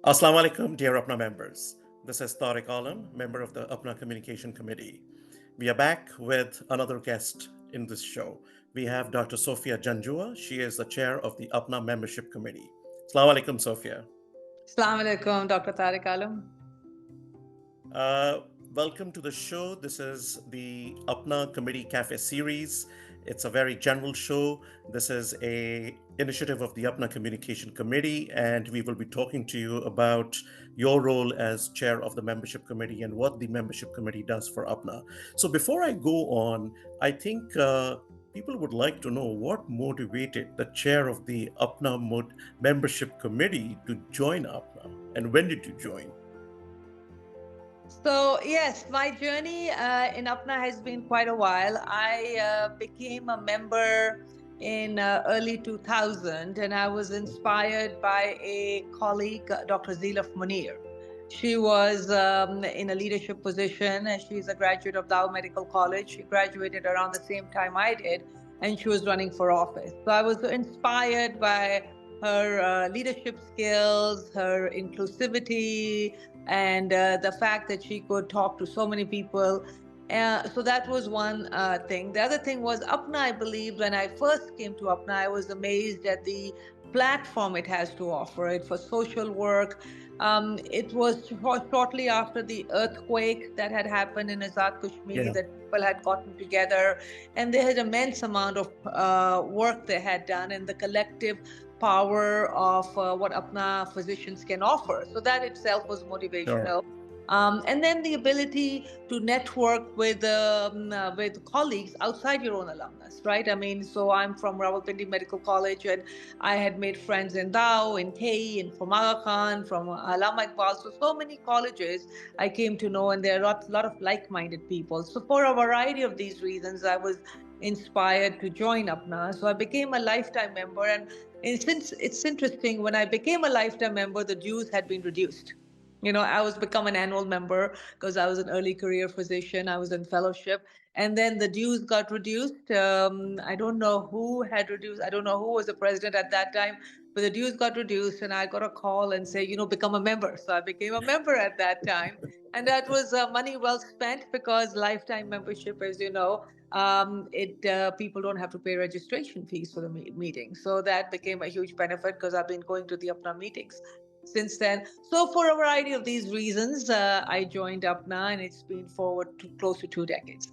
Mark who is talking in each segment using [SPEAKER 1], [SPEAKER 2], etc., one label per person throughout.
[SPEAKER 1] Assalamu alaikum, dear APPNA members. This is Tariq Alam, member of the APPNA Communication Committee. We are back with another guest in this show. We have Dr. Sophia Janjua. She is the chair of the APPNA Membership Committee. Assalamu alaikum, Sophia.
[SPEAKER 2] Assalamu alaikum, Dr. Tariq Alam.
[SPEAKER 1] Uh, Welcome to the show. This is the APPNA Committee Cafe series. It's a very general show. This is a initiative of the APPNA Communication Committee, and we will be talking to you about your role as chair of the membership committee and what the membership committee does for APPNA. So before I go on, I think people would like to know what motivated the chair of the APPNA membership committee to join APPNA, and when did you join?
[SPEAKER 2] So, yes, my journey in APPNA has been quite a while. I became a member in early 2000, and I was inspired by a colleague, Dr. Zilaf Munir. She was in a leadership position, and she's a graduate of Dow Medical College. She graduated around the same time I did, and she was running for office. So I was inspired by her leadership skills, her inclusivity, and the fact that she could talk to so many people. So that was one thing. The other thing was APPNA. I believe when I first came to APPNA, I was amazed at the platform it has to offer it for social work. It was shortly after the earthquake that had happened in Azad Kashmir
[SPEAKER 1] Yeah.
[SPEAKER 2] that people had gotten together, and they had immense amount of work they had done, and the collective power of what APPNA physicians can offer. So that itself was
[SPEAKER 1] Sure.
[SPEAKER 2] motivational. And then the ability to network with colleagues outside your own alumnus, right? I mean, so I'm from Rawalpindi Medical College, and I had made friends in Dow, in KE, in from Aga Khan, from Allama Iqbal. So many colleges I came to know, and there are a lot of like-minded people. So for a variety of these reasons, I was inspired to join APPNA. So I became a lifetime member, and since it's interesting, when I became a lifetime member, the dues had been reduced. I was become an annual member because I was an early career physician. I was in fellowship, and then the dues got reduced. I don't know who had reduced. I don't know who was the president at that time, but the dues got reduced, and I got a call and say, become a member. So I became a member at that time, and that was money well spent because lifetime membership, as you know, it people don't have to pay registration fees for the meeting. So that became a huge benefit because I've been going to the APNA meetings since then. So for a variety of these reasons, I joined APNA, and it's been forward to close to 2 decades.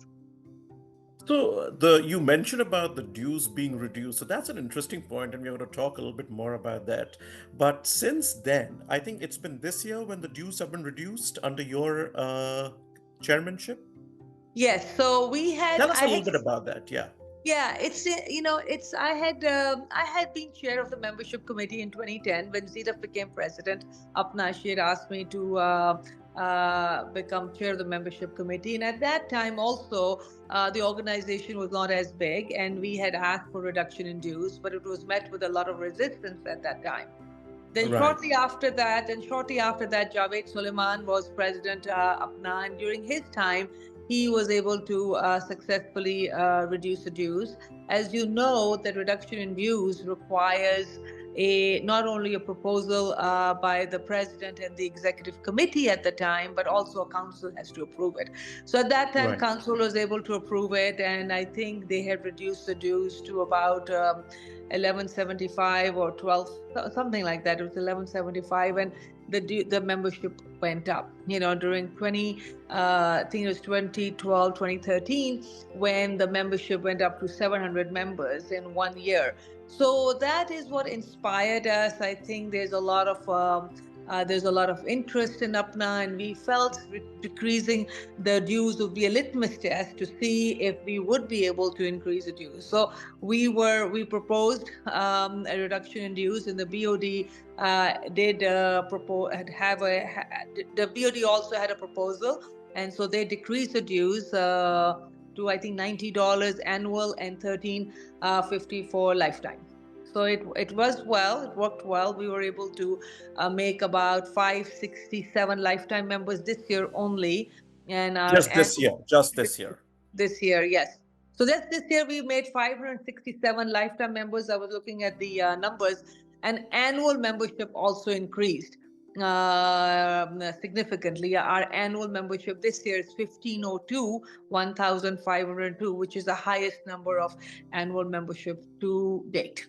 [SPEAKER 1] So the you mentioned about the dues being reduced. So that's an interesting point, and we're going to talk a little bit more about that. But since then, I think it's been this year when the dues have been reduced under your chairmanship.
[SPEAKER 2] Yes, so
[SPEAKER 1] Tell us
[SPEAKER 2] I
[SPEAKER 1] a little
[SPEAKER 2] had
[SPEAKER 1] bit about that. Yeah.
[SPEAKER 2] yeah, it's I had been chair of the membership committee in 2010 when Zita became president. Apna, she had asked me to become chair of the membership committee, and at that time also the organization was not as big, and we had asked for reduction in dues, but it was met with a lot of resistance at that time. Then
[SPEAKER 1] Right.
[SPEAKER 2] shortly after that, Javed Suleiman was president Apna, and during his time, he was able to successfully reduce the dues. As you know, the reduction in dues requires a not only a proposal by the president and the executive committee at the time, but also a council has to approve it. So at that time,
[SPEAKER 1] Right.
[SPEAKER 2] council was able to approve it, and I think they had reduced the dues to about 1175 or 12, something like that. It was 1175, and the membership went up. During 20, I think it was 2012, 2013, when the membership went up to 700 members in 1 year. So that is what inspired us. I think there's a lot of interest in APNA, and we felt decreasing the dues would be a litmus test to see if we would be able to increase the dues. So we proposed a reduction in dues, and the BOD did propose have a the BOD also had a proposal, and so they decreased the dues to I think $90 annual and 1350 for lifetime. So it worked well. We were able to make about 567 lifetime members this year only, and our
[SPEAKER 1] Just this
[SPEAKER 2] annual
[SPEAKER 1] year. Just this year.
[SPEAKER 2] this year, yes. So that's this year we made 567 lifetime members. I was looking at the numbers, and annual membership also increased. significantly. Our annual membership this year is 1502, 1502, which is the highest number of annual membership to date.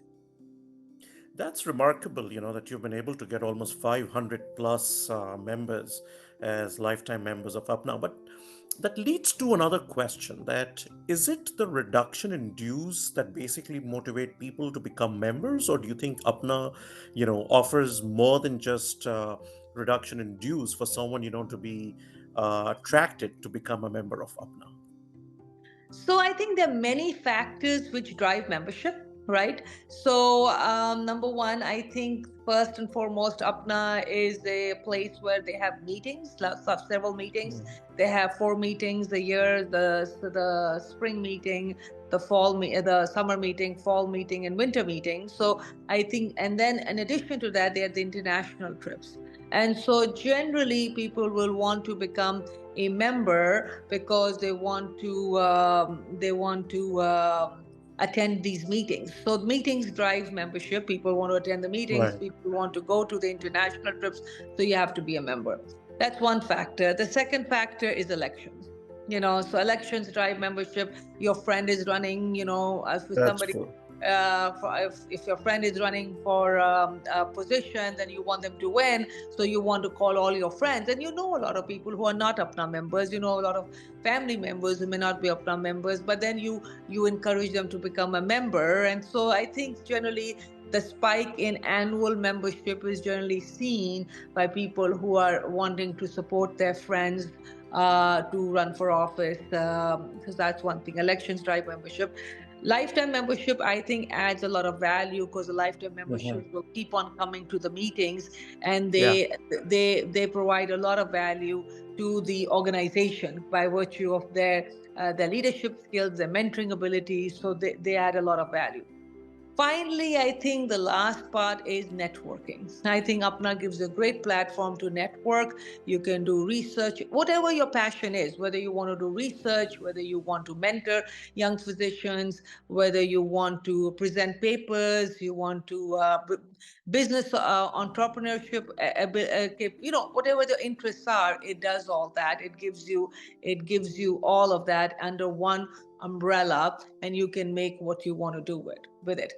[SPEAKER 1] That's remarkable, that you've been able to get almost 500 plus members as lifetime members of APPNA. But that leads to another question, that is it the reduction in dues that basically motivate people to become members, or do you think APPNA, offers more than just reduction in dues for someone, to be attracted to become a member of APPNA?
[SPEAKER 2] So I think there are many factors which drive membership, right? So number one, I think first and foremost, APNA is a place where they have meetings, lots of several meetings. They have 4 meetings a year: the spring meeting, the summer meeting, fall meeting, and winter meeting. So I think, and then in addition to that, they are the international trips. And so generally, people will want to become a member because they want to attend these meetings. So meetings drive membership. People want to attend the meetings.
[SPEAKER 1] Right.
[SPEAKER 2] People want to go to the international trips. So you have to be a member. That's one factor. The second factor is elections. So elections drive membership. Your friend is running. If
[SPEAKER 1] That's
[SPEAKER 2] somebody
[SPEAKER 1] true.
[SPEAKER 2] if your friend is running for a position, then you want them to win, so you want to call all your friends. And a lot of people who are not APNA members. A lot of family members who may not be APNA members, but then you encourage them to become a member. And so I think generally the spike in annual membership is generally seen by people who are wanting to support their friends to run for office. So that's one thing. Elections drive membership. Lifetime membership, I think, adds a lot of value because the lifetime
[SPEAKER 1] Mhm.
[SPEAKER 2] memberships will keep on coming to the meetings, and
[SPEAKER 1] Yeah.
[SPEAKER 2] they provide a lot of value to the organization by virtue of their leadership skills, their mentoring abilities. So they add a lot of value. Finally, I think the last part is networking. I think Apna gives a great platform to network. You can do research, whatever your passion is, whether you want to do research, whether you want to mentor young physicians, whether you want to present papers, you want to business entrepreneurship, whatever the interests are, it does all that. It gives you all of that under one umbrella, and you can make what you want to do with it.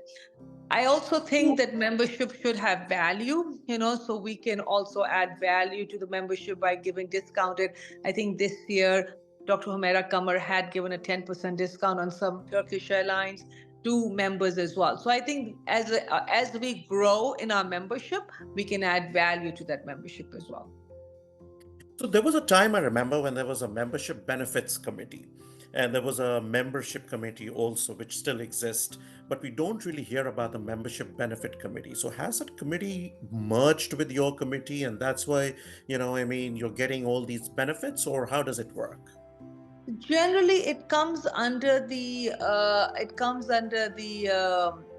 [SPEAKER 2] I also think
[SPEAKER 1] So,
[SPEAKER 2] that membership should have value, so we can also add value to the membership by giving discounted. I think this year, Dr. Humaira Kamar had given a 10% discount on some Turkish Airlines to members as well. So I think as we grow in our membership, we can add value to that membership as well.
[SPEAKER 1] So there was a time I remember when there was a membership benefits committee, and there was a membership committee also, which still exists, but we don't really hear about the membership benefit committee. So has that committee merged with your committee, and that's why, you're getting all these benefits, or how does it work?
[SPEAKER 2] Generally, it comes under the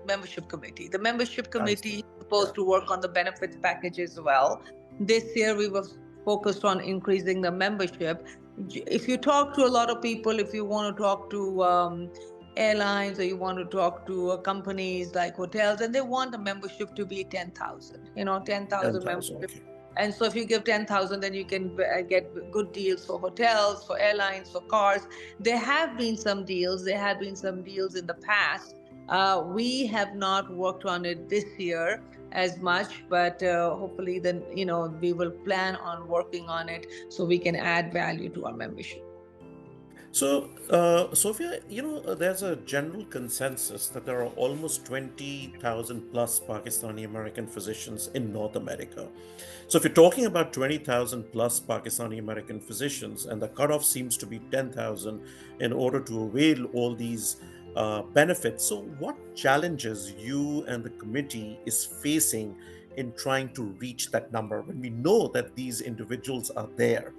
[SPEAKER 2] membership committee. The membership
[SPEAKER 1] I see.
[SPEAKER 2] committee is
[SPEAKER 1] Yeah.
[SPEAKER 2] supposed to work on the benefits package as well. This year, we were focused on increasing the membership. If you talk to a lot of people, if you want to talk to airlines, or you want to talk to companies like hotels, and they want the membership to be 10,000. 10,000
[SPEAKER 1] 10,000.
[SPEAKER 2] membership.
[SPEAKER 1] Okay.
[SPEAKER 2] And so if you give 10,000, then you can get good deals for hotels, for airlines, for cars. There have been some deals in the past. We have not worked on it this year as much, but hopefully then, we will plan on working on it so we can add value to our membership.
[SPEAKER 1] So, Sophia, there's a general consensus that there are almost 20,000 plus Pakistani American physicians in North America. So, if you're talking about 20,000 plus Pakistani American physicians, and the cutoff seems to be 10,000 in order to avail all these benefits, so what challenges you and the committee is facing in trying to reach that number when we know that these individuals are there?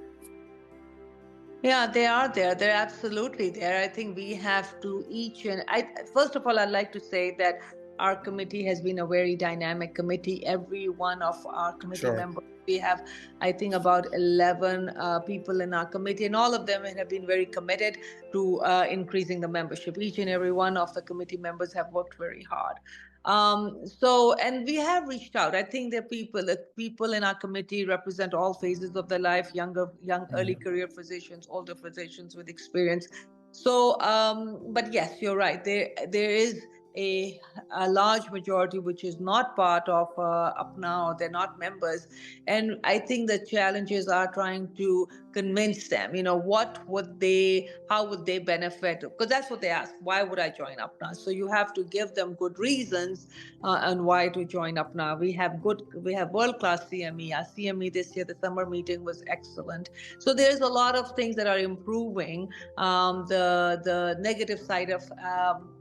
[SPEAKER 2] Yeah, they are there. They're absolutely there. I think we have to each and I first of all, I'd like to say that our committee has been a very dynamic committee. Every one of our committee
[SPEAKER 1] Sure.
[SPEAKER 2] members, we have, I think, about 11 people in our committee, and all of them have been very committed to increasing the membership. Each and every one of the committee members have worked very hard. And we have reached out. I think the people in our committee represent all phases of their life: young, early
[SPEAKER 1] Mhm.
[SPEAKER 2] career physicians, older physicians with experience. But yes, you're right. There is a large majority which is not part of APPNA, or they're not members, and I think the challenges are trying to convince them. How would they benefit? Because that's what they ask. Why would I join APPNA? So you have to give them good reasons and why to join APPNA. We have world class CME. Our CME this year, the summer meeting was excellent. So there's a lot of things that are improving. The negative side of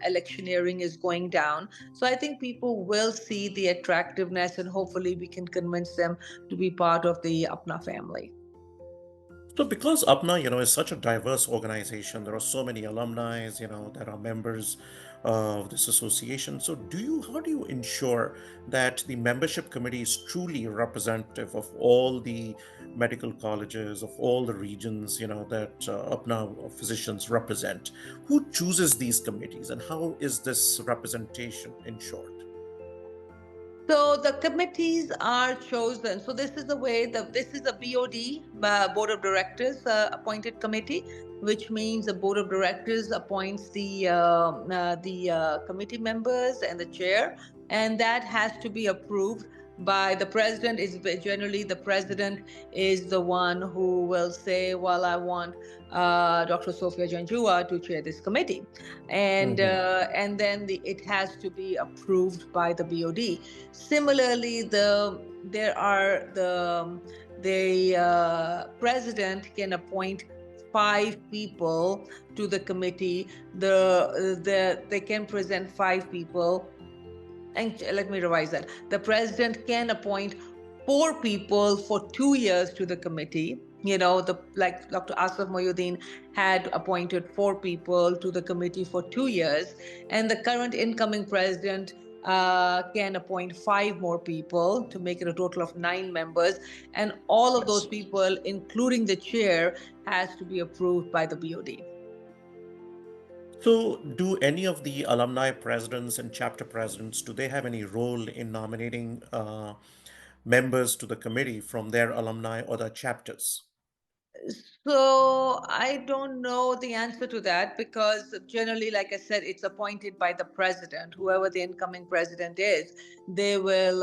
[SPEAKER 2] electioneering is going down. So I think people will see the attractiveness, and hopefully we can convince them to be part of the APPNA family.
[SPEAKER 1] So because APPNA, is such a diverse organization, there are so many alumni, that are members of this association. So how do you ensure that the membership committee is truly representative of all the medical colleges, of all the regions, that APPNA physicians represent? Who chooses these committees and how is this representation ensured?
[SPEAKER 2] So the committees are chosen. So this is the way that this is a BOD, Board of Directors appointed committee, which means the Board of Directors appoints the committee members and the chair, and that has to be approved by the president. Is generally the president is the one who will say, "Well, I want Dr. Sophia Janjua to chair this committee," and then it has to be approved by the BOD. Similarly, the president can appoint 5 people to the committee. They can present 5 people, and let me revise that. The president can appoint 4 people for 2 years to the committee. Like Dr. Asif Mohyuddin had appointed 4 people to the committee for 2 years, and the current incoming president can appoint 5 more people to make it a total of 9 members, and all of those
[SPEAKER 1] Yes.
[SPEAKER 2] people, including the chair, has to be approved by the BOD.
[SPEAKER 1] So, do any of the alumni presidents and chapter presidents do they have any role in nominating members to the committee from their alumni or the chapters?
[SPEAKER 2] So I don't know the answer to that, because generally, like I said, it's appointed by the president. Whoever the incoming president is, they will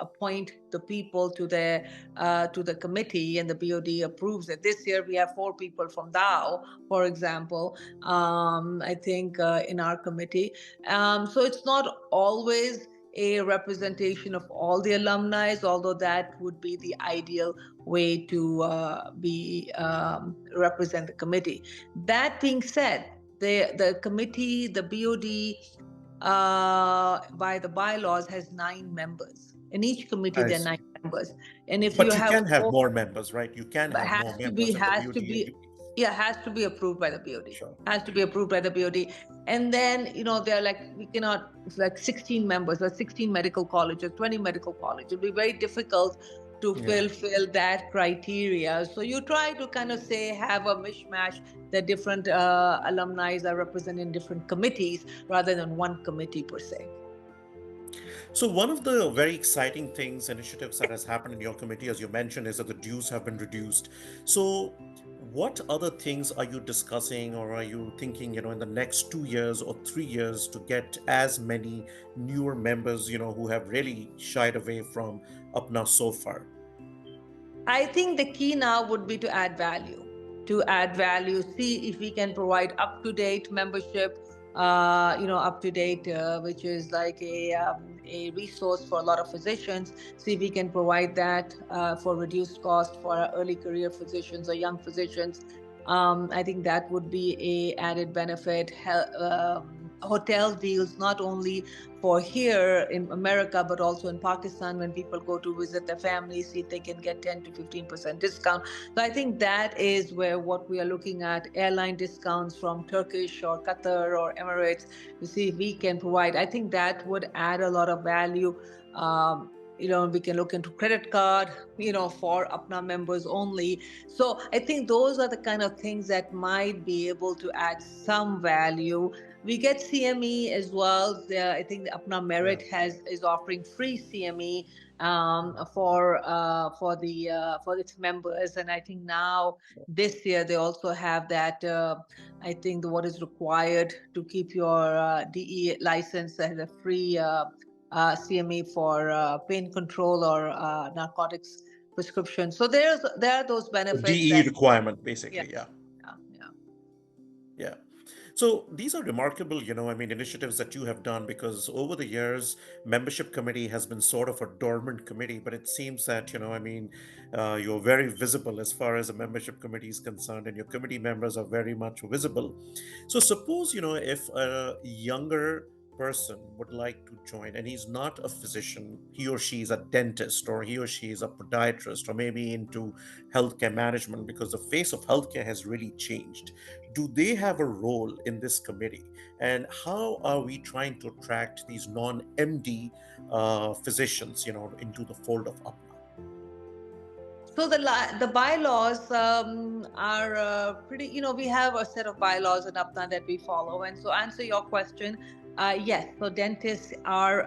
[SPEAKER 2] appoint the people to the committee, and the BOD approves it. This year we have 4 people from Dow, for example. I think in our committee. So it's not always a representation of all the alumni, although that would be the ideal way to be represent the committee. That being said, the committee, the BOD, by the bylaws, has 9 members. In each committee,
[SPEAKER 1] I
[SPEAKER 2] there are
[SPEAKER 1] see.
[SPEAKER 2] 9 members, and if you
[SPEAKER 1] But you
[SPEAKER 2] have
[SPEAKER 1] can have
[SPEAKER 2] four,
[SPEAKER 1] more members, right? You can
[SPEAKER 2] but
[SPEAKER 1] have more members at the
[SPEAKER 2] has to
[SPEAKER 1] BOD.
[SPEAKER 2] be yeah, has to be approved by the BOD.
[SPEAKER 1] Sure.
[SPEAKER 2] Has to be approved by the BOD. And then, they're like, we cannot, it's like 16 members, or 16 medical colleges, 20 medical colleges. It'll be very difficult to
[SPEAKER 1] Yeah.
[SPEAKER 2] fulfill that criteria. So you try to kind of say, have a mishmash that different alumni are represented in different committees rather than one committee per se.
[SPEAKER 1] So one of the very exciting initiatives that has happened in your committee, as you mentioned, is that the dues have been reduced. So what other things are you discussing or are you thinking, in the next 2 years or 3 years to get as many newer members, who have really shied away from APPNA so far?
[SPEAKER 2] I think the key now would be to add value. To add value, see if we can provide up to date membership, up to date, which is like a resource for a lot of physicians. See if we can provide that for reduced cost for our early career physicians or young physicians. I think that would be a added benefit. Hotel deals, not only for here in America, but also in Pakistan, when people go to visit their families, see if they can get 10 to 15% discount. So I think that is where what we are looking at: airline discounts from Turkish or Qatar or Emirates, to see if we can provide. I think that would add a lot of value. We can look into credit card, for APNA members only. So I think those are the kind of things that might be able to add some value. We get CME as well. I think the APPNA
[SPEAKER 1] Yeah.
[SPEAKER 2] Merit is offering free CME for its members, and I think now this year they also have that. I think what is required to keep your DE license as a free CME for pain control or narcotics prescription. So there are those
[SPEAKER 1] The
[SPEAKER 2] benefits
[SPEAKER 1] DE
[SPEAKER 2] that
[SPEAKER 1] requirement,
[SPEAKER 2] yeah,
[SPEAKER 1] basically. Yeah.
[SPEAKER 2] yeah, yeah.
[SPEAKER 1] Yeah. So these are remarkable, initiatives that you have done, because over the years, membership committee has been sort of a dormant committee, but it seems that, you're very visible as far as the membership committee is concerned, and your committee members are very much visible. So suppose, if a younger person would like to join and he's not a physician, he or she is a dentist, or he or she is a podiatrist, or maybe into healthcare management, because the face of healthcare has really changed. Do they have a role in this committee? And how are we trying to attract these non-MD physicians, into the fold of APPNA?
[SPEAKER 2] So the bylaws are pretty. We have a set of bylaws in APNA that we follow. And so, answer your question. Yes. So dentists are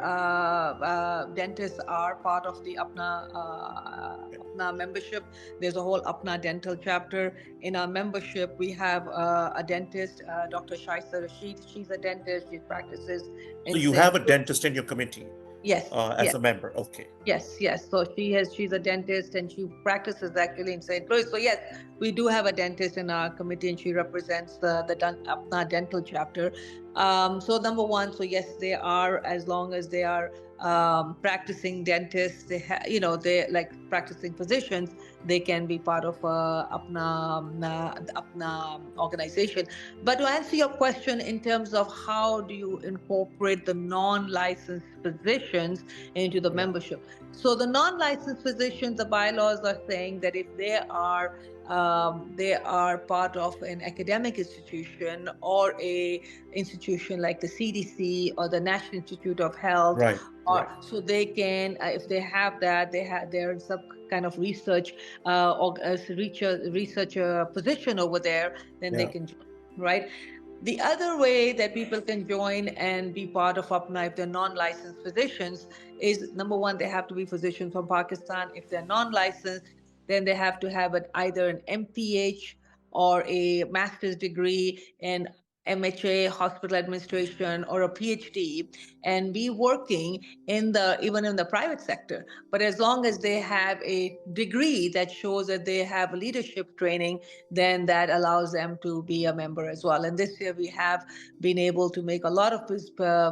[SPEAKER 2] part of the APNA membership. There's a whole APNA dental chapter. In our membership, we have a dentist, Dr. Shaisa Rashid. She's a dentist. She practices
[SPEAKER 1] So
[SPEAKER 2] in
[SPEAKER 1] you
[SPEAKER 2] St.
[SPEAKER 1] have a
[SPEAKER 2] Louis.
[SPEAKER 1] dentist in your committee
[SPEAKER 2] Yes.
[SPEAKER 1] as
[SPEAKER 2] Yes.
[SPEAKER 1] a member. Okay.
[SPEAKER 2] Yes, yes. So she's a dentist and she practices actually in St. Louis. So yes, we do have a dentist in our committee and she represents the APPNA dental chapter. So number one, so yes, they are, as long as they are practicing dentists, they like practicing physicians, they can be part of the APPNA organization. But to answer your question in terms of how do you incorporate the non-licensed physicians into the
[SPEAKER 1] Yeah.
[SPEAKER 2] membership. So the non-licensed physicians, the bylaws are saying that if they are part of an academic institution or a institution like the CDC or the National Institute of Health,
[SPEAKER 1] Right.
[SPEAKER 2] or
[SPEAKER 1] Right.
[SPEAKER 2] so they can, if they have that, they're in some kind of research or research position over there, then they
[SPEAKER 1] Yeah.
[SPEAKER 2] can join, right? The other way that people can join and be part of APNA if they're non-licensed physicians is, number one, they have to be physicians from Pakistan. If they're non-licensed, then they have to have either an MPH or a master's degree in MHA, hospital administration, or a PhD, and be working even in the private sector. But as long as they have a degree that shows that they have leadership training, then that allows them to be a member as well. And this year we have been able to make a lot of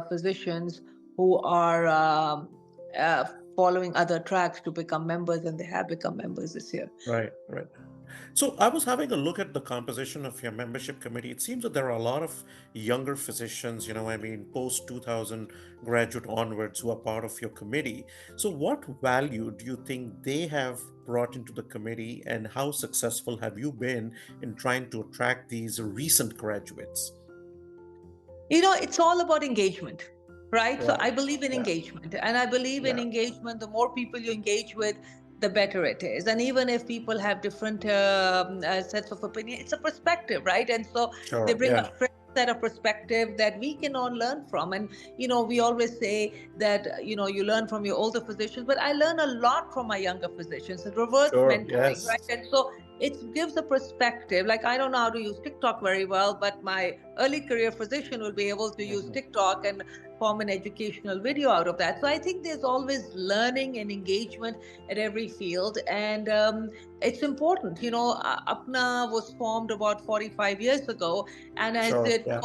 [SPEAKER 2] physicians who are uh, following other tracks to become members, and they have become members this year.
[SPEAKER 1] Right. Right. So I was having a look at the composition of your membership committee. It seems that there are a lot of younger physicians, post 2000 graduate onwards, who are part of your committee. So what value do you think they have brought into the committee, and how successful have you been in trying to attract these recent graduates?
[SPEAKER 2] It's all about engagement, right? So
[SPEAKER 1] Right.
[SPEAKER 2] I believe in
[SPEAKER 1] Yeah.
[SPEAKER 2] engagement, and I believe in
[SPEAKER 1] Yeah.
[SPEAKER 2] engagement. The more people you engage with, the better it is. And even if people have different sets of opinion, it's a perspective, right? And so they
[SPEAKER 1] Sure.
[SPEAKER 2] bring a
[SPEAKER 1] Yeah.
[SPEAKER 2] fresh set of perspective that we can all learn from. And we always say that you learn from your older physicians, but I learn a lot from my younger physicians. It's reverse
[SPEAKER 1] Sure.
[SPEAKER 2] mentoring, right?
[SPEAKER 1] Yes.
[SPEAKER 2] And so it gives a perspective. Like, I don't know how to use TikTok very well, but my early career physician will be able to use
[SPEAKER 1] Mhm.
[SPEAKER 2] TikTok and form an educational video out of that. So I think there's always learning and engagement at every field, and it's important. APNA was formed about 45 years ago, and
[SPEAKER 1] Sure. Yeah.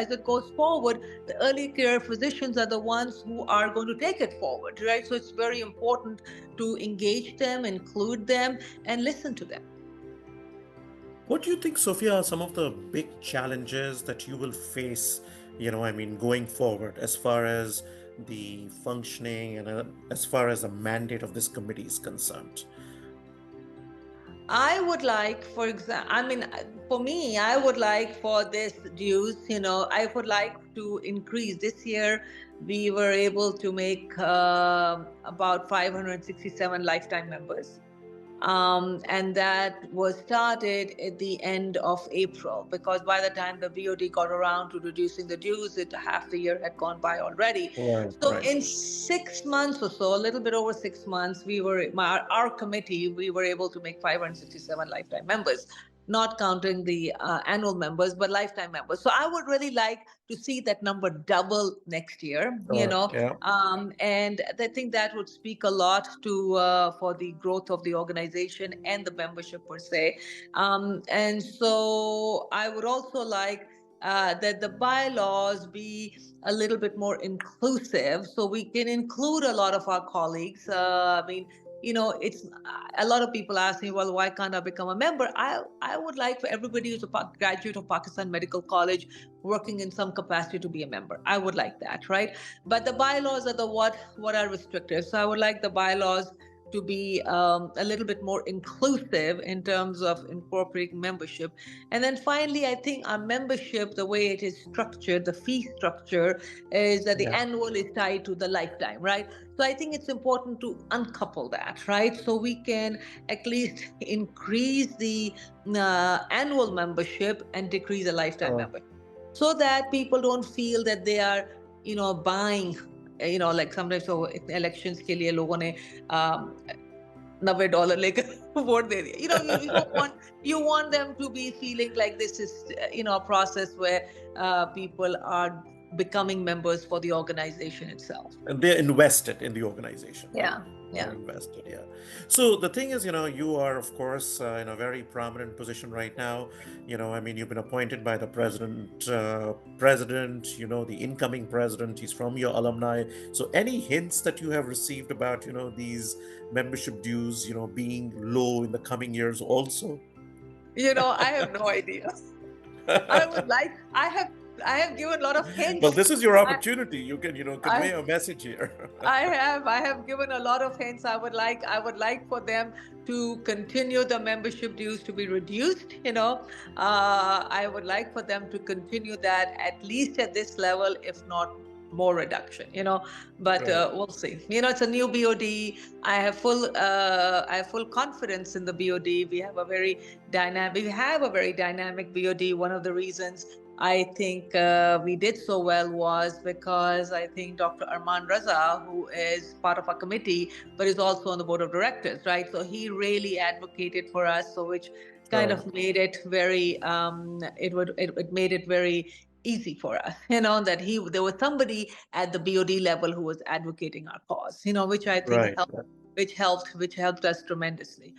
[SPEAKER 2] as it goes forward, the early career physicians are the ones who are going to take it forward, right? So it's very important to engage them, include them, and listen to them.
[SPEAKER 1] What do you think, Sophia, are some of the big challenges that you will face, going forward, as far as the functioning and as far as the mandate of this committee is concerned?
[SPEAKER 2] I would like, for example, I mean, for me, I would like for this dues, I would like to increase. This year, we were able to make about 567 lifetime members. And that was started at the end of April, because by the time the BOD got around to reducing the dues, half the year had gone by already.
[SPEAKER 1] Right,
[SPEAKER 2] So
[SPEAKER 1] right.
[SPEAKER 2] in 6 months or so, a little bit over 6 months, our committee, we were able to make 567 lifetime members, not counting the annual members, but lifetime members. So I would really like to see that number double next year,
[SPEAKER 1] Correct. Yeah.
[SPEAKER 2] and I think that would speak a lot to for the growth of the organization and the membership per se. And so I would also like that the bylaws be a little bit more inclusive, so we can include a lot of our colleagues. I mean, it's a lot of people ask me, well, why can't I become a member? I would like for everybody who's a graduate of Pakistan Medical College working in some capacity to be a member. I would like that, right? But the bylaws are the what are restrictive. So I would like the bylaws to be a little bit more inclusive in terms of incorporating membership. And then finally, I think our membership, the way it is structured, the fee structure, is that the
[SPEAKER 1] Yeah.
[SPEAKER 2] annual is tied to the lifetime, right? So I think it's important to uncouple that, right? So we can at least increase the annual membership and decrease the lifetime
[SPEAKER 1] Sure.
[SPEAKER 2] membership, so that people don't feel that they are buying, like sometimes so elections के लिए लोगों ने $90 लेकर vote दे दिया. You don't want, you want them to be feeling like this is a process where people are becoming members for the organization itself.
[SPEAKER 1] And they're invested in the organization.
[SPEAKER 2] Yeah,
[SPEAKER 1] They're
[SPEAKER 2] yeah.
[SPEAKER 1] invested, yeah. So the thing is, you are, of course, in a very prominent position right now. I mean, you've been appointed by the president, the incoming president, he's from your alumni. So any hints that you have received about, these membership dues, being low in the coming years also?
[SPEAKER 2] I have no idea. I would like, I have given a lot of
[SPEAKER 1] Well,
[SPEAKER 2] hints.
[SPEAKER 1] this is your
[SPEAKER 2] I,
[SPEAKER 1] opportunity. You can, convey
[SPEAKER 2] I
[SPEAKER 1] a message here.
[SPEAKER 2] I have given a lot of hints. I would like for them to continue the membership dues to be reduced. I would like for them to continue that at least at this level, if not more reduction. But
[SPEAKER 1] Right.
[SPEAKER 2] we'll see. It's a new BOD. I have full confidence in the BOD. We have a very dynamic BOD. One of the reasons I think we did so well was because I think Dr. Arman Raza, who is part of our committee, but is also on the board of directors, right? So he really advocated for us, so which kind
[SPEAKER 1] Sure.
[SPEAKER 2] of made it very, it made it very easy for us, that there was somebody at the BOD level who was advocating our cause, which I think
[SPEAKER 1] Right.
[SPEAKER 2] helped,
[SPEAKER 1] Right.
[SPEAKER 2] which helped us tremendously.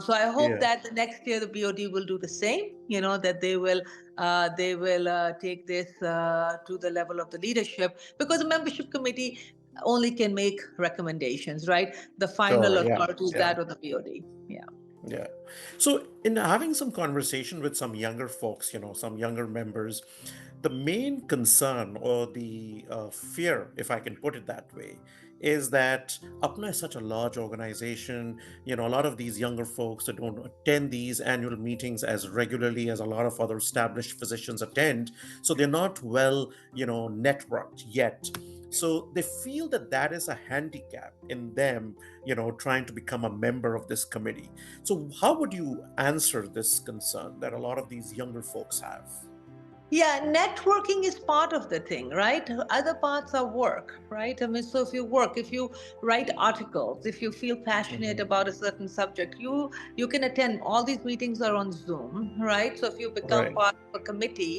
[SPEAKER 2] So I hope
[SPEAKER 1] Yeah.
[SPEAKER 2] that the next year the BOD will do the same, that they will take this to the level of the leadership, because the membership committee only can make recommendations, right? The final
[SPEAKER 1] Sure. Yeah.
[SPEAKER 2] authority is
[SPEAKER 1] Yeah.
[SPEAKER 2] that of the BOD. Yeah.
[SPEAKER 1] Yeah. So, in having some conversation with some younger folks, some younger members, the main concern or the fear, if I can put it that way, is that APPNA is such a large organization. A lot of these younger folks that don't attend these annual meetings as regularly as a lot of other established physicians attend. So they're not well, networked yet. So they feel that that is a handicap in them, trying to become a member of this committee. So, how would you answer this concern that a lot of these younger folks have?
[SPEAKER 2] Yeah, networking is part of the thing, right? Other parts are work, right? I mean, so if you write articles, if you feel passionate
[SPEAKER 1] Mhm.
[SPEAKER 2] about a certain subject, you can attend. All these meetings are on Zoom, right? So if you become
[SPEAKER 1] Right.
[SPEAKER 2] part of a committee,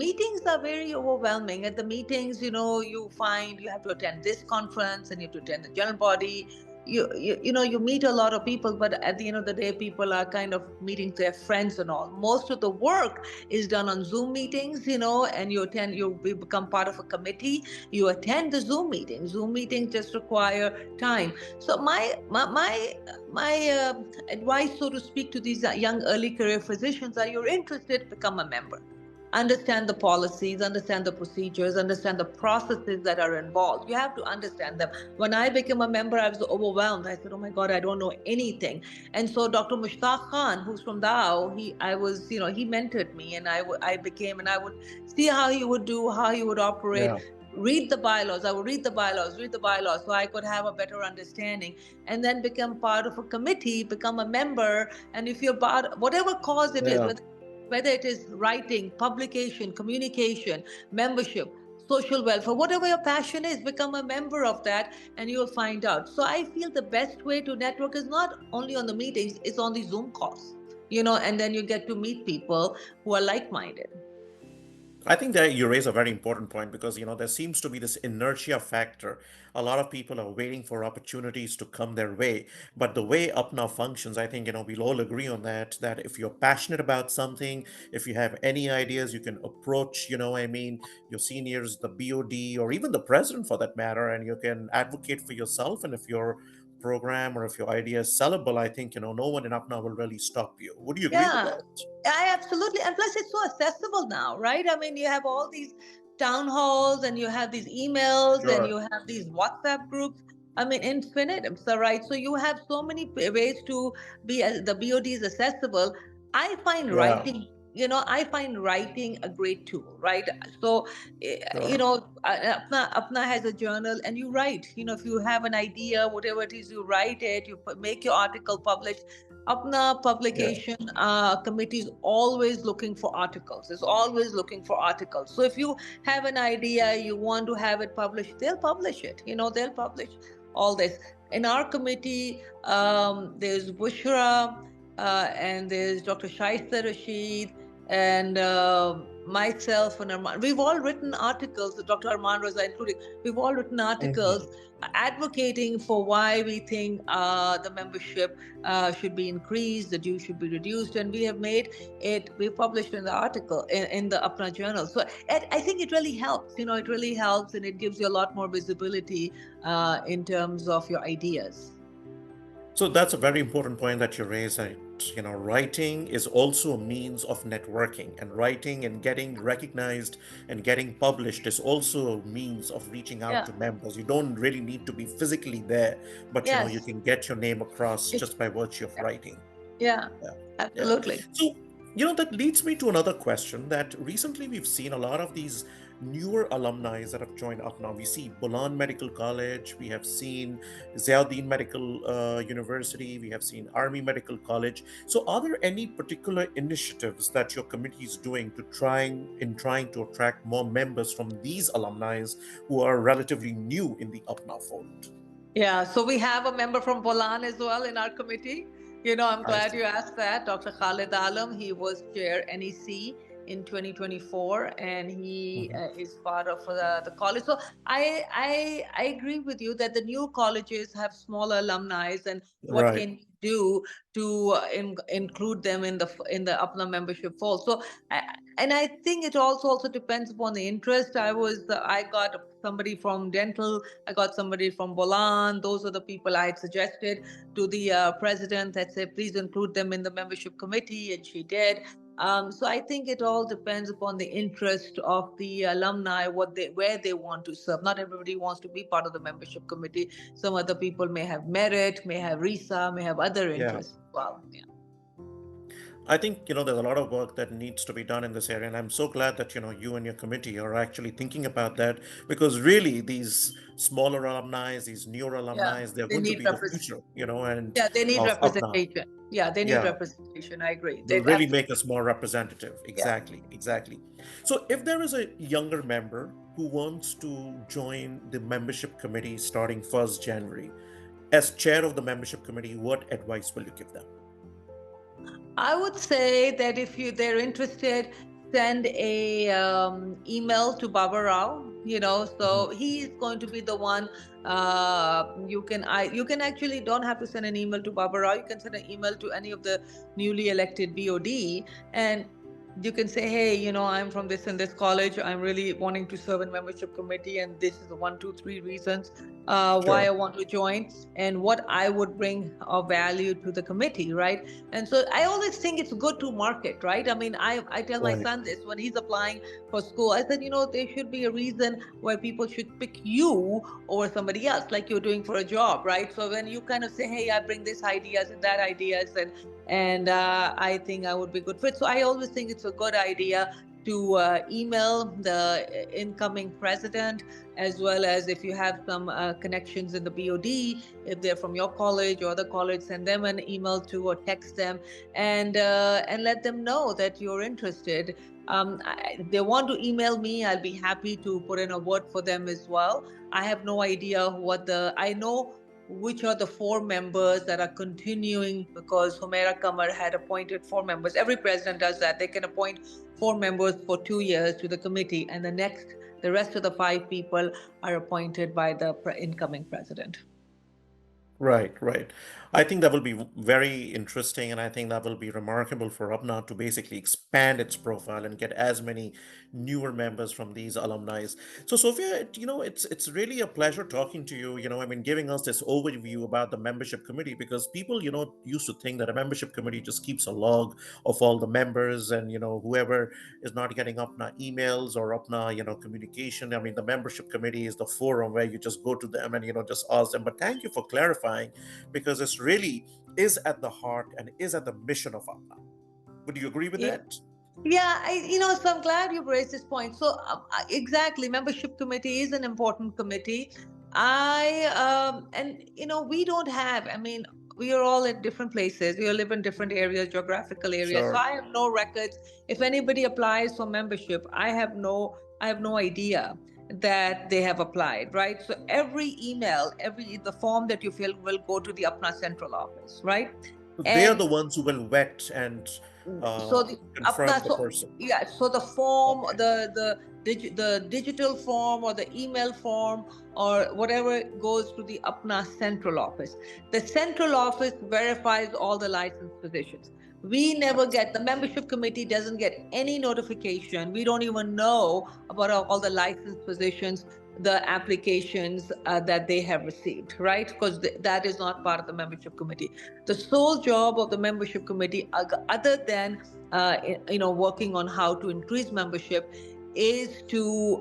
[SPEAKER 2] meetings are very overwhelming. At the meetings, you find you have to attend this conference and you have to attend the general body. You meet a lot of people, but at the end of the day, people are kind of meeting their friends and all. Most of the work is done on Zoom meetings, and you become part of a committee, you attend the Zoom meetings. Zoom meetings just require time. So my advice, so to speak, to these young early career physicians are: you're interested, become a member. Understand the policies, understand the procedures, understand the processes that are involved. You have to understand them. When I became a member, I was overwhelmed. I said, "Oh my God, I don't know anything." And so Dr. Mushtaq Khan, who's from Dao, he mentored me, and I became, and I would see how he would do, how he would operate.
[SPEAKER 1] Yeah.
[SPEAKER 2] read the bylaws. I would read the bylaws, so I could have a better understanding, and then become part of a committee, become a member. And if you're part, whatever cause it is,
[SPEAKER 1] Yeah.
[SPEAKER 2] whether it is writing, publication, communication, membership, social welfare, whatever your passion is, become a member of that, and you'll find out. So I feel the best way to network is not only on the meetings, it's on the Zoom calls, and then you get to meet people who are like-minded.
[SPEAKER 1] I think that you raise a very important point because, there seems to be this inertia factor. A lot of people are waiting for opportunities to come their way. But the way UPNA functions, I think, we'll all agree on that if you're passionate about something, if you have any ideas, you can approach, your seniors, the BOD, or even the president for that matter, and you can advocate for yourself. And if your program or if your idea is sellable, I think, no one in UPNA will really stop you. Would you agree with
[SPEAKER 2] Yeah,
[SPEAKER 1] that?
[SPEAKER 2] I absolutely. And plus, it's so accessible now, right? I mean, you have all these town halls, and you have these emails, and
[SPEAKER 1] Sure.
[SPEAKER 2] you have these WhatsApp groups. I mean, infinitum. So, right? So you have so many ways to be. The BOD is accessible. I find
[SPEAKER 1] Yeah.
[SPEAKER 2] writing. I find writing a great tool, right? So,
[SPEAKER 1] Sure.
[SPEAKER 2] Apna has a journal, and you write. If you have an idea, whatever it is, you write it. You make your article published. Apna
[SPEAKER 1] Yeah.
[SPEAKER 2] publication committee is always looking for articles. Is always looking for articles. So if you have an idea, you want to have it published, they'll publish it. They'll publish all this. In our committee, there's Bushra, and there's Dr. Shaista Rashid, and myself and Arman. We've all written articles, Dr. Arman Raza including. We've all written articles
[SPEAKER 1] Mhm.
[SPEAKER 2] advocating for why we think the membership should be increased, the dues should be reduced, and we have made it. We published in the article in the APPNA journal. So I think it really helps. It really helps, and it gives you a lot more visibility in terms of your ideas.
[SPEAKER 1] So that's a very important point that you raise. That, writing is also a means of networking, and writing and getting recognized and getting published is also a means of reaching out
[SPEAKER 2] Yeah.
[SPEAKER 1] to members. You don't really need to be physically there, but you
[SPEAKER 2] Yes.
[SPEAKER 1] can get your name across
[SPEAKER 2] It's,
[SPEAKER 1] just by virtue of writing.
[SPEAKER 2] yeah.
[SPEAKER 1] Yeah. Yeah.
[SPEAKER 2] Absolutely.
[SPEAKER 1] So, that leads me to another question that recently we've seen a lot of these newer alumni that have joined up now. We see Bolan Medical College, we have seen Ziauddin Medical University, we have seen Army Medical College. So, are there any particular initiatives that your committee is doing trying to attract more members from these alumni who are relatively new in the UPNA fold?
[SPEAKER 2] Yeah, so we have a member from Bolan as well in our committee. I'm
[SPEAKER 1] I
[SPEAKER 2] glad
[SPEAKER 1] see.
[SPEAKER 2] you asked that. Dr. Khalid Alam, he was chair NEC in 2024, and he
[SPEAKER 1] Mhm.
[SPEAKER 2] is part of the college. So I agree with you that the new colleges have smaller alumni, and what
[SPEAKER 1] Right.
[SPEAKER 2] can you do to include them in the UPNA membership fold? So and I think it also depends upon the interest. I got somebody from dental, I got somebody from Bolan. Those are the people I had suggested to the president that said, please include them in the membership committee, and she did. So I think it all depends upon the interest of the alumni, where they want to serve. Not everybody wants to be part of the membership committee. Some other people may have merit, may have RISA, may have other
[SPEAKER 1] Yeah.
[SPEAKER 2] interests as well. Yeah.
[SPEAKER 1] I think, there's a lot of work that needs to be done in this area. And I'm so glad that, you and your committee are actually thinking about that because really these smaller alumni, these newer
[SPEAKER 2] Yeah.
[SPEAKER 1] alumni, they're
[SPEAKER 2] They
[SPEAKER 1] going to
[SPEAKER 2] need
[SPEAKER 1] be the future, and
[SPEAKER 2] Yeah, they need
[SPEAKER 1] of UPNA.
[SPEAKER 2] representation. Yeah, they need
[SPEAKER 1] Yeah,
[SPEAKER 2] representation. I agree.
[SPEAKER 1] will
[SPEAKER 2] They
[SPEAKER 1] really
[SPEAKER 2] absolutely.
[SPEAKER 1] make us more representative.
[SPEAKER 2] Yeah.
[SPEAKER 1] Exactly, exactly. So if there is a younger member who wants to join the membership committee starting 1st January, as chair of the membership committee, what advice will you give them?
[SPEAKER 2] I would say that if they're interested, send a email to Baba Rao. So
[SPEAKER 1] Mhm.
[SPEAKER 2] he is going to be the one. You can actually don't have to send an email to Baba Rao. You can send an email to any of the newly elected BOD, and you can say, hey, I'm from this and this college. I'm really wanting to serve in membership committee, and this is the 1, 2, 3 reasons why I
[SPEAKER 1] Sure.
[SPEAKER 2] want to join, and what I would bring of value to the committee, right? And so I always think it's good to market, right? I mean, I tell my
[SPEAKER 1] Right.
[SPEAKER 2] son this when he's applying for school. I said, there should be a reason why people should pick you over somebody else, like you're doing for a job, right? So when you kind of say, hey, I bring this ideas and that ideas, and I think I would be good fit. So I always think it's a good idea to email the incoming president, as well as if you have some connections in the BOD, if they're from your college or the college, send them an email to or text them, and let them know that you're interested. If they want to email me, I'll be happy to put in a word for them as well. I have no idea I know which are the four members that are continuing, because Humaira Kamar had appointed four members. Every president does that. They can appoint four members for 2 years to the committee, and the rest of the five people are appointed by the incoming president.
[SPEAKER 1] Right, right. I think that will be very interesting, and I think that will be remarkable for UPNA to basically expand its profile and get as many newer members from these alumni. So, Sophia, it's really a pleasure talking to you. I mean, giving us this overview about the membership committee, because people, used to think that a membership committee just keeps a log of all the members, and whoever is not getting UPNA emails or UPNA, communication. I mean, the membership committee is the forum where you just go to them and just ask them. But thank you for clarifying, because this really is at the heart and is at the mission of UPNA. Would you agree with
[SPEAKER 2] Yeah.
[SPEAKER 1] that?
[SPEAKER 2] Yeah, so I'm glad you raised this point. So exactly, membership committee is an important committee. We don't have. I mean, we are all in different places. We all live in different areas, geographical areas. So
[SPEAKER 1] Sure.
[SPEAKER 2] I have no records. If anybody applies for membership, I have no idea that they have applied, right? So every email, the form that you fill will go to the APPNA central office, right?
[SPEAKER 1] They are
[SPEAKER 2] And
[SPEAKER 1] the ones who will vet and
[SPEAKER 2] so the
[SPEAKER 1] confirm
[SPEAKER 2] apna
[SPEAKER 1] the
[SPEAKER 2] so
[SPEAKER 1] person.
[SPEAKER 2] yeah, so the form,
[SPEAKER 1] Okay.
[SPEAKER 2] the digital form or the email form or whatever goes to the apna central office. The central office verifies all the licensed positions. We never get, the membership committee doesn't get any notification. We don't even know about all the licensed positions, the applications that they have received, right? Because that is not part of the membership committee. The sole job of the membership committee, other than working on how to increase membership, is to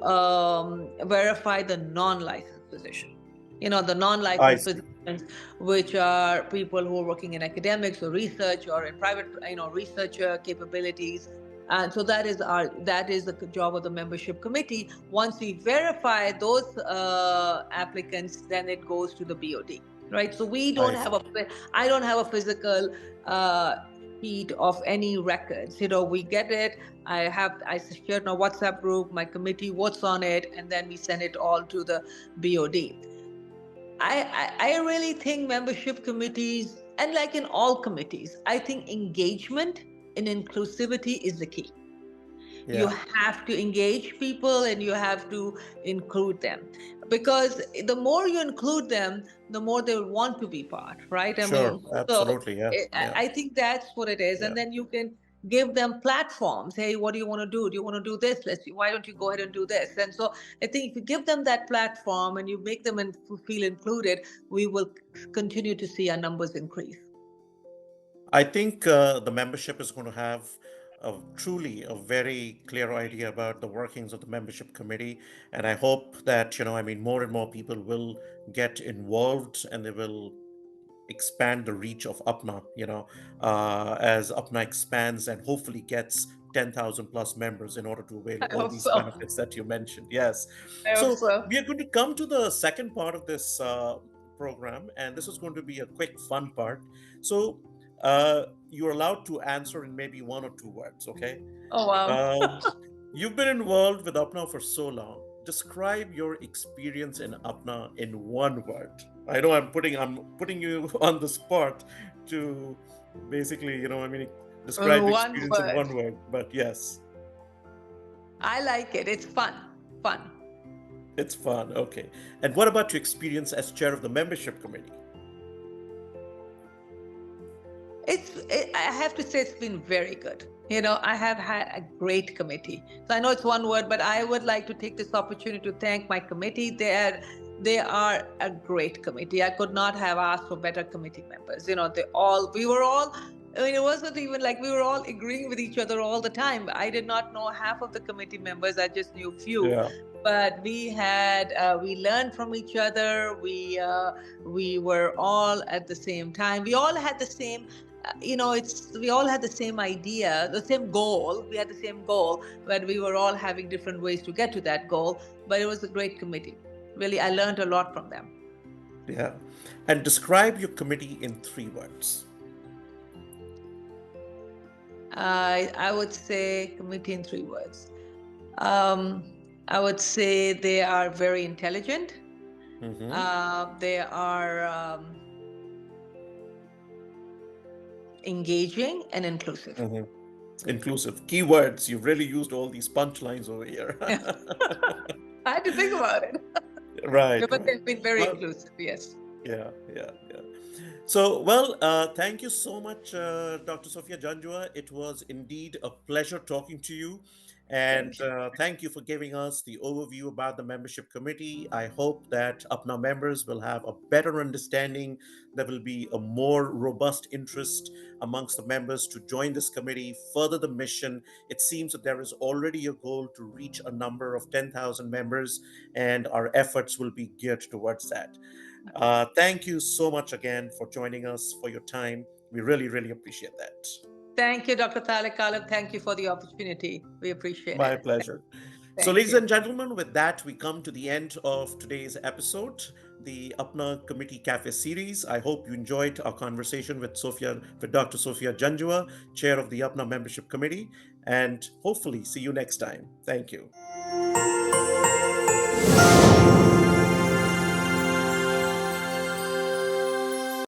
[SPEAKER 2] verify the non-licensed position. The
[SPEAKER 1] I
[SPEAKER 2] non-licensed
[SPEAKER 1] see.
[SPEAKER 2] positions, which are people who are working in academics or research or in private, researcher capabilities. And so that is the job of the membership committee. Once we verify those applicants, then it goes to the BOD, right? So
[SPEAKER 1] I see.
[SPEAKER 2] I don't have a physical sheet of any records. We get it. I shared in a WhatsApp group. My committee votes on it, and then we send it all to the BOD. I really think membership committees, and like in all committees, I think engagement and inclusivity is the key. You
[SPEAKER 1] Yeah.
[SPEAKER 2] have to engage people and you have to include them, because the more you include them, the more they will want to be part, right? I
[SPEAKER 1] Sure.
[SPEAKER 2] mean, so
[SPEAKER 1] Absolutely. Yeah. Yeah.
[SPEAKER 2] I think that's what it is.
[SPEAKER 1] Yeah.
[SPEAKER 2] And then you can give them platforms. Hey, what do you want to do? Do you want to do this? Why don't you go ahead and do this? And so I think if you give them that platform and you make them feel included, we will continue to see our numbers increase.
[SPEAKER 1] I think the membership is going to have truly a very clear idea about the workings of the membership committee. And I hope that, I mean, more and more people will get involved and they will expand the reach of APPNA, as APPNA expands and hopefully gets 10,000 plus members in order to avail
[SPEAKER 2] I
[SPEAKER 1] all
[SPEAKER 2] hope
[SPEAKER 1] these
[SPEAKER 2] so.
[SPEAKER 1] benefits that you mentioned. Yes.
[SPEAKER 2] I hope
[SPEAKER 1] So
[SPEAKER 2] so.
[SPEAKER 1] we are going to come to the second part of this program, and this is going to be a quick, fun part. So you're allowed to answer in maybe one or two words, okay?
[SPEAKER 2] Oh, wow.
[SPEAKER 1] Um, you've been involved with APPNA for so long. Describe your experience in APPNA in one word. I know I'm putting you on the spot to basically, describe your
[SPEAKER 2] One
[SPEAKER 1] experience in
[SPEAKER 2] word.
[SPEAKER 1] one word. But yes,
[SPEAKER 2] I like it. It's fun. Fun.
[SPEAKER 1] it's fun. Okay. And what about your experience as chair of the membership committee?
[SPEAKER 2] I have to say it's been very good. I have had a great committee. So I know it's one word, but I would like to take this opportunity to thank my committee. They are a great committee. I could not have asked for better committee members. We were all I mean, it wasn't even like we were all agreeing with each other all the time. I did not know half of the committee members. I just knew few.
[SPEAKER 1] Yeah.
[SPEAKER 2] But we learned from each other. We were all at the same time. We all had the same, we all had the same idea, the same goal. We had the same goal, but we were all having different ways to get to that goal. But it was a great committee. Really, I learned a lot from them.
[SPEAKER 1] Yeah. And describe your committee in 3 words.
[SPEAKER 2] I would say committee in 3 words. Um, I would say they are very intelligent.
[SPEAKER 1] Mm-hmm.
[SPEAKER 2] They are engaging and inclusive.
[SPEAKER 1] Mm-hmm. Inclusive. Keywords. You've really used all these punchlines over here.
[SPEAKER 2] I had to think about it.
[SPEAKER 1] Right,
[SPEAKER 2] But
[SPEAKER 1] right.
[SPEAKER 2] they've been very
[SPEAKER 1] Well,
[SPEAKER 2] inclusive, yes.
[SPEAKER 1] yeah, yeah, yeah. So, well, thank you so much, Dr. Sophia Janjua. It was indeed a pleasure talking to you. And
[SPEAKER 2] Thank you.
[SPEAKER 1] thank you for giving us the overview about the membership committee. I hope that APPNA members will have a better understanding. There will be a more robust interest amongst the members to join this committee, further the mission. It seems that there is already a goal to reach a number of 10,000 members, and our efforts will be geared towards that. Thank you so much again for joining us, for your time. We really, really appreciate that.
[SPEAKER 2] Thank you, Dr. Talik Alam. Thank you for the opportunity. We appreciate
[SPEAKER 1] My
[SPEAKER 2] it.
[SPEAKER 1] pleasure. So,
[SPEAKER 2] Thank
[SPEAKER 1] ladies
[SPEAKER 2] you.
[SPEAKER 1] and gentlemen, with that, we come to the end of today's episode, the APPNA Committee Cafe series. I hope you enjoyed our conversation with Dr. Sophia Janjua, chair of the APPNA Membership Committee, and hopefully see you next time. Thank you.